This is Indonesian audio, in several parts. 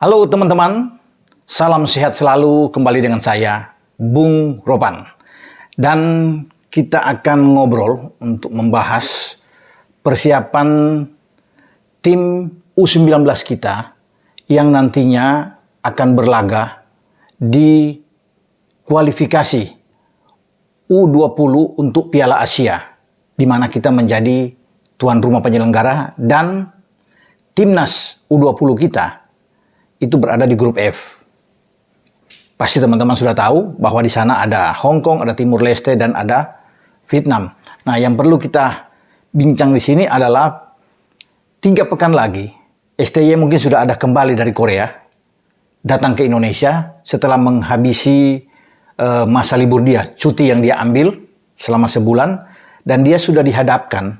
Halo teman-teman, salam sehat selalu kembali dengan saya, Bung Ropan. Dan kita akan ngobrol untuk membahas persiapan tim U19 kita yang nantinya akan berlaga di kualifikasi U20 untuk Piala Asia, di mana kita menjadi tuan rumah penyelenggara dan timnas U20 kita itu berada di grup F. Pasti teman-teman sudah tahu bahwa di sana ada Hong Kong, ada Timur Leste, dan ada Vietnam. Nah, yang perlu kita bincang di sini adalah 3 pekan lagi, STY mungkin sudah ada kembali dari Korea, datang ke Indonesia setelah menghabisi masa libur dia, cuti yang dia ambil selama sebulan, dan dia sudah dihadapkan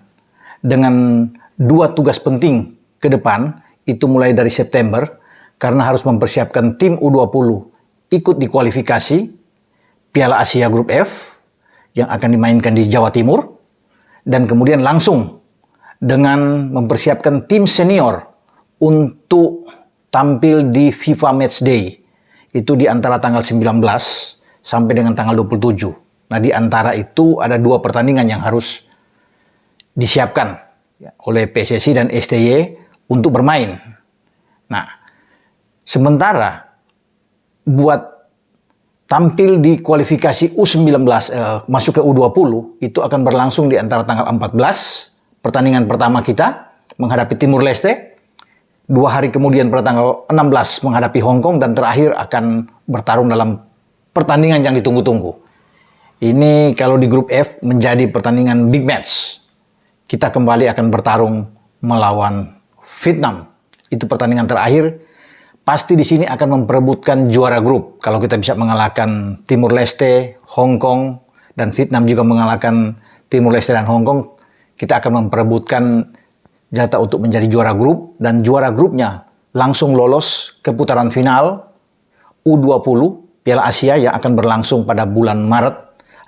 dengan 2 tugas penting ke depan, itu mulai dari September, karena harus mempersiapkan tim U20 ikut di kualifikasi Piala Asia Grup F yang akan dimainkan di Jawa Timur, dan kemudian langsung dengan mempersiapkan tim senior untuk tampil di FIFA Matchday itu di antara tanggal 19 sampai dengan tanggal 27. Nah, di antara itu ada 2 pertandingan yang harus disiapkan oleh PSSI dan STY untuk bermain. Nah, sementara buat tampil di kualifikasi U19 masuk ke U20 itu akan berlangsung di antara tanggal 14, pertandingan pertama kita menghadapi Timur Leste, 2 hari kemudian pada tanggal 16 menghadapi Hong Kong, dan terakhir akan bertarung dalam pertandingan yang ditunggu-tunggu. Ini kalau di grup F menjadi pertandingan big match. Kita kembali akan bertarung melawan Vietnam. Itu pertandingan terakhir. Pasti di sini akan memperebutkan juara grup. Kalau kita bisa mengalahkan Timur Leste, Hong Kong, dan Vietnam juga mengalahkan Timur Leste dan Hong Kong, kita akan memperebutkan jatah untuk menjadi juara grup, dan juara grupnya langsung lolos ke putaran final U20 Piala Asia yang akan berlangsung pada bulan Maret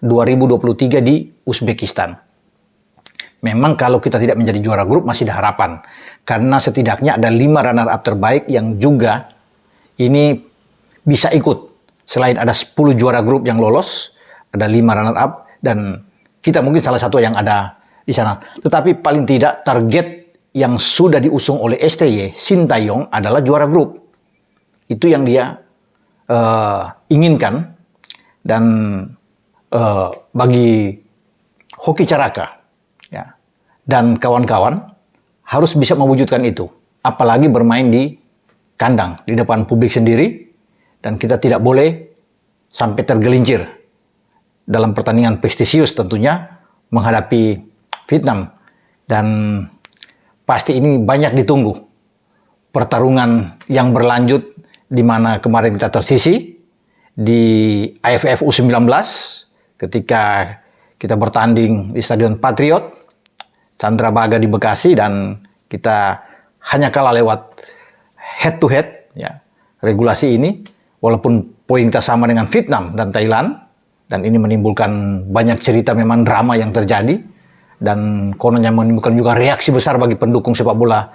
2023 di Uzbekistan. Memang kalau kita tidak menjadi juara grup masih ada harapan. Karena setidaknya ada 5 runner-up terbaik yang juga ini bisa ikut. Selain ada 10 juara grup yang lolos, ada 5 runner-up, dan kita mungkin salah satu yang ada di sana. Tetapi paling tidak target yang sudah diusung oleh STY, Sintayong, adalah juara grup. Itu yang dia inginkan. Dan bagi Hoki Caraka dan kawan-kawan harus bisa mewujudkan itu. Apalagi bermain di kandang, di depan publik sendiri. Dan kita tidak boleh sampai tergelincir dalam pertandingan prestisius tentunya menghadapi Vietnam. Dan pasti ini banyak ditunggu. Pertarungan yang berlanjut di mana kemarin kita tersisi di AFF U19 ketika kita bertanding di Stadion Patriot Candrabaga di Bekasi, dan kita hanya kalah lewat head to head regulasi ini, walaupun poin kita sama dengan Vietnam dan Thailand, dan ini menimbulkan banyak cerita, memang drama yang terjadi, dan kononnya menimbulkan juga reaksi besar bagi pendukung sepak bola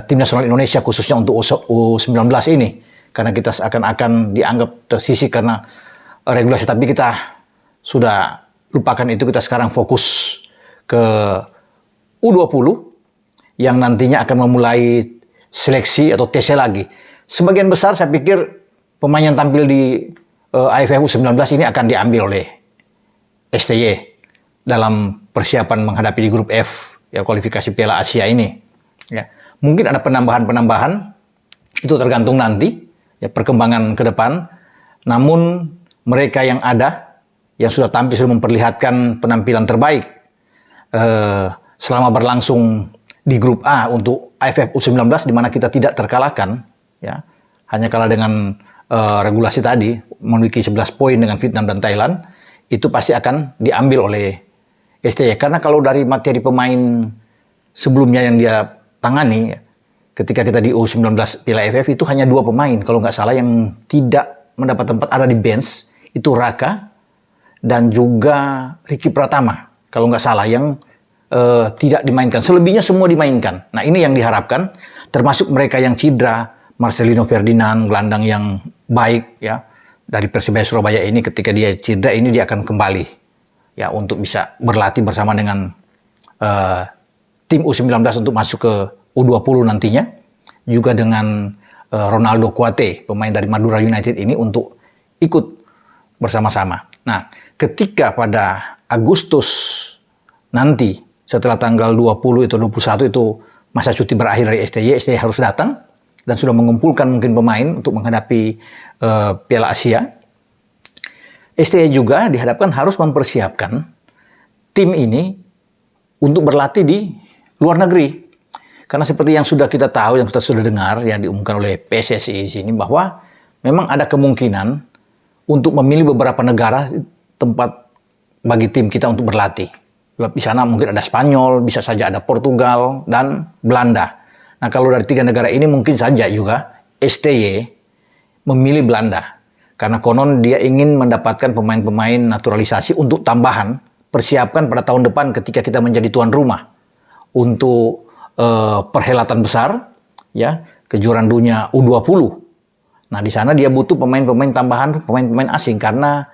tim nasional Indonesia, khususnya untuk U19 ini, karena kita seakan-akan dianggap tersisih karena regulasi. Tapi kita sudah lupakan itu, kita sekarang fokus ke U20 yang nantinya akan memulai seleksi atau tesnya lagi. Sebagian besar saya pikir pemain yang tampil di AFF U19 ini akan diambil oleh STY dalam persiapan menghadapi di grup F kualifikasi Piala Asia ini. Mungkin ada penambahan-penambahan, itu tergantung nanti perkembangan ke depan. Namun mereka yang ada, yang sudah tampil, sudah memperlihatkan penampilan terbaik selama berlangsung di grup A untuk AFF U19, di mana kita tidak terkalahkan, hanya kalah dengan regulasi tadi, memiliki 11 poin dengan Vietnam dan Thailand. Itu pasti akan diambil oleh STY. Karena kalau dari materi pemain sebelumnya yang dia tangani, ketika kita di U19 Piala AFF, itu hanya 2 pemain kalau nggak salah yang tidak mendapat tempat, ada di bench, itu Raka dan juga Ricky Pratama kalau nggak salah, yang tidak dimainkan. Selebihnya semua dimainkan. Nah, ini yang diharapkan, termasuk mereka yang cedera, Marcelino Ferdinand, gelandang yang baik ya dari Persebaya Surabaya ini, ketika dia cedera ini dia akan kembali ya untuk bisa berlatih bersama dengan tim U19 untuk masuk ke U20 nantinya, juga dengan Ronaldo Kuate, pemain dari Madura United ini, untuk ikut bersama-sama. Nah, ketika pada Agustus nanti setelah tanggal 20 itu 21 itu masa cuti berakhir dari STY harus datang dan sudah mengumpulkan mungkin pemain untuk menghadapi Piala Asia. STY juga dihadapkan harus mempersiapkan tim ini untuk berlatih di luar negeri. Karena seperti yang sudah kita tahu, yang kita sudah dengar, yang diumumkan oleh PSSI di sini, bahwa memang ada kemungkinan untuk memilih beberapa negara tempat bagi tim kita untuk berlatih. Di sana mungkin ada Spanyol, bisa saja ada Portugal, dan Belanda. Nah, kalau dari 3 negara ini mungkin saja juga STY memilih Belanda. Karena konon dia ingin mendapatkan pemain-pemain naturalisasi untuk tambahan, persiapkan pada tahun depan ketika kita menjadi tuan rumah untuk perhelatan besar, ya, kejuaraan dunia U20. Nah, di sana dia butuh pemain-pemain tambahan, pemain-pemain asing, karena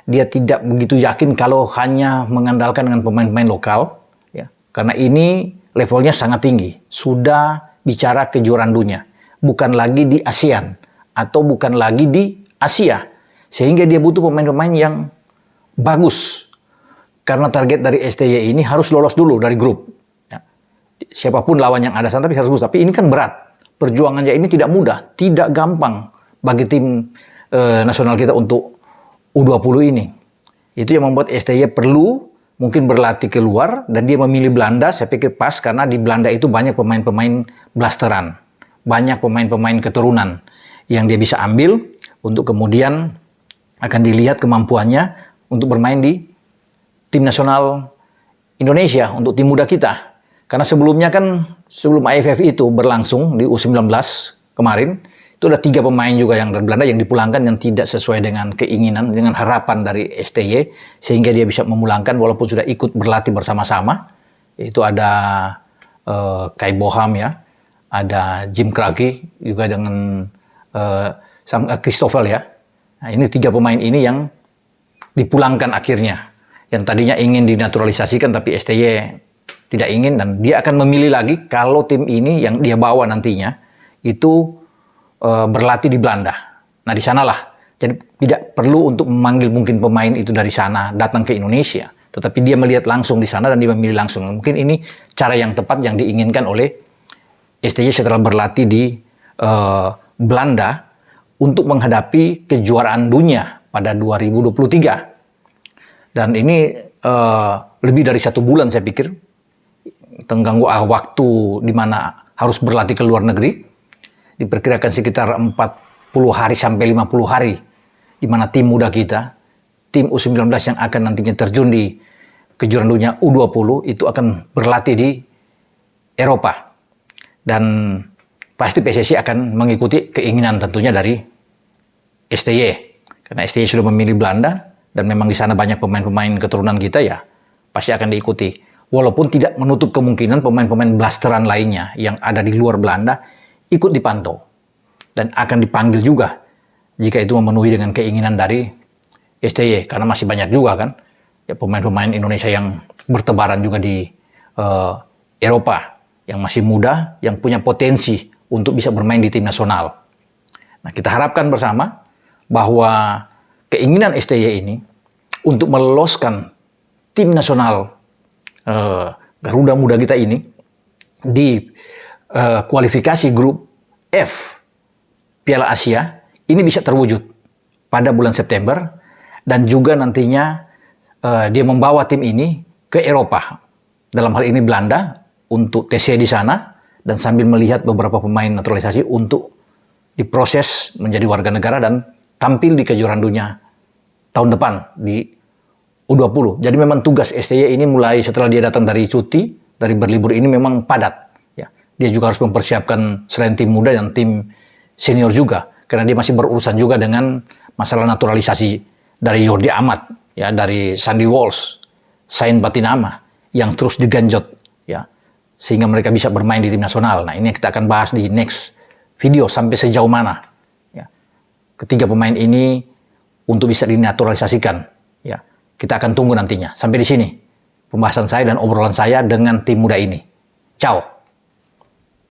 dia tidak begitu yakin kalau hanya mengandalkan dengan pemain-pemain lokal, ya. Karena ini levelnya sangat tinggi, sudah bicara kejuaraan dunia, bukan lagi di ASEAN atau bukan lagi di Asia, sehingga dia butuh pemain-pemain yang bagus. Karena target dari STY ini harus lolos dulu dari grup. Siapapun lawan yang ada sana tapi harus lulus. Tapi ini kan berat. Perjuangannya ini tidak mudah, tidak gampang bagi tim nasional kita untuk U20 ini. Itu yang membuat STY perlu mungkin berlatih keluar, dan dia memilih Belanda. Saya pikir pas, karena di Belanda itu banyak pemain-pemain blasteran, banyak pemain-pemain keturunan yang dia bisa ambil untuk kemudian akan dilihat kemampuannya untuk bermain di tim nasional Indonesia, untuk tim muda kita. Karena sebelumnya kan, sebelum AFF itu berlangsung di U19 kemarin, itu ada 3 pemain juga yang dari Belanda yang dipulangkan yang tidak sesuai dengan keinginan, dengan harapan dari STY, sehingga dia bisa memulangkan walaupun sudah ikut berlatih bersama-sama. Itu ada Kai Boham ya, ada Jim Kragi, juga dengan Christopher ya. Nah, ini 3 pemain ini yang dipulangkan akhirnya. Yang tadinya ingin dinaturalisasikan tapi STY tidak ingin, dan dia akan memilih lagi kalau tim ini yang dia bawa nantinya itu berlatih di Belanda. Nah, di sanalah. Jadi tidak perlu untuk memanggil mungkin pemain itu dari sana datang ke Indonesia, tetapi dia melihat langsung di sana dan dia memilih langsung. Mungkin ini cara yang tepat yang diinginkan oleh STY setelah berlatih di Belanda untuk menghadapi kejuaraan dunia pada 2023. Dan ini lebih dari 1 bulan saya pikir, tengganggu waktu di mana harus berlatih ke luar negeri. Diperkirakan sekitar 40 hari sampai 50 hari di mana tim muda kita, tim U19 yang akan nantinya terjun di kejuaraan dunia U20 itu akan berlatih di Eropa. Dan pasti PSSI akan mengikuti keinginan tentunya dari STY. Karena STY sudah memilih Belanda dan memang di sana banyak pemain-pemain keturunan kita, ya pasti akan diikuti. Walaupun tidak menutup kemungkinan pemain-pemain blasteran lainnya yang ada di luar Belanda ikut dipantau dan akan dipanggil juga jika itu memenuhi dengan keinginan dari STY. Karena masih banyak juga kan ya pemain-pemain Indonesia yang bertebaran juga di Eropa, yang masih muda, yang punya potensi untuk bisa bermain di tim nasional. Nah, kita harapkan bersama bahwa keinginan STY ini untuk meloloskan tim nasional Garuda Muda kita ini di kualifikasi grup F Piala Asia ini bisa terwujud pada bulan September, dan juga nantinya dia membawa tim ini ke Eropa, dalam hal ini Belanda, untuk TC di sana, dan sambil melihat beberapa pemain naturalisasi untuk diproses menjadi warga negara dan tampil di kejuaraan dunia tahun depan di U20. Jadi memang tugas STY ini mulai setelah dia datang dari cuti, dari berlibur ini memang padat. Ya. Dia juga harus mempersiapkan selain tim muda dan tim senior juga. Karena dia masih berurusan juga dengan masalah naturalisasi dari Jordi Amat, ya, dari Sandy Walsh, Sain Batinama, yang terus digenjot, ya, sehingga mereka bisa bermain di tim nasional. Nah, ini yang kita akan bahas di next video sampai sejauh mana ya, ketiga pemain ini untuk bisa dinaturalisasikan. Ya, kita akan tunggu nantinya. Sampai di sini pembahasan saya dan obrolan saya dengan tim muda ini. Ciao.